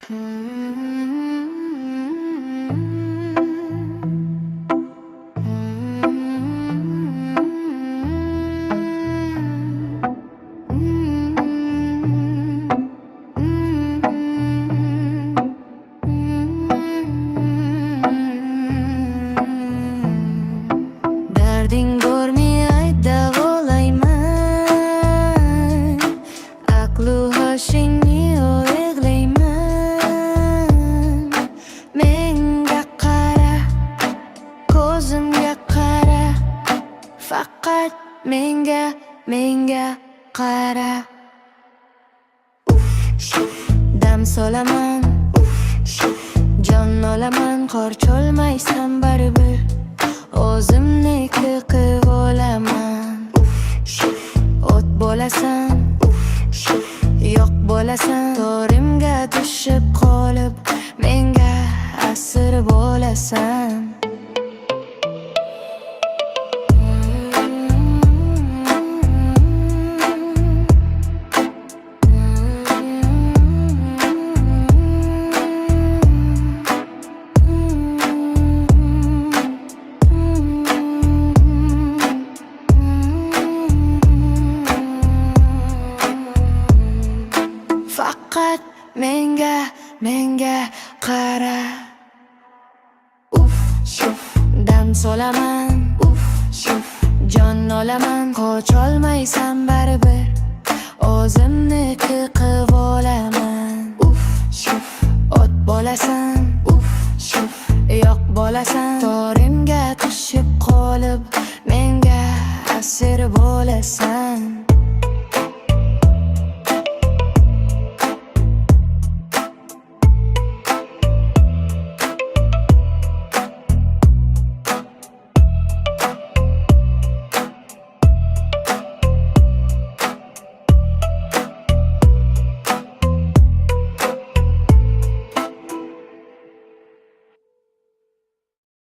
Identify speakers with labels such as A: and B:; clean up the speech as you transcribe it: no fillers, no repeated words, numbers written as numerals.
A: Darding bormi ayt davolayman, aqlu hoshingni o'g'layman. Menga qara, ko'zimga qara, faqat menga qara. Dam solaman, jon olaman, qor cholmaysan baribir. O'zimniki qilib olaman. O't bo'lasan, yo'q bo'lasan, to'rimga tushib qolib, menga asir bo'lasan. Faqat menga qara. Dam solaman, jon olaman, qocholmaysan baribir. O'zimniki qilib olaman. O't bo'lasan, yo'q bo'lasan, to'rimga tushib qolib, menga asir bo'lasan.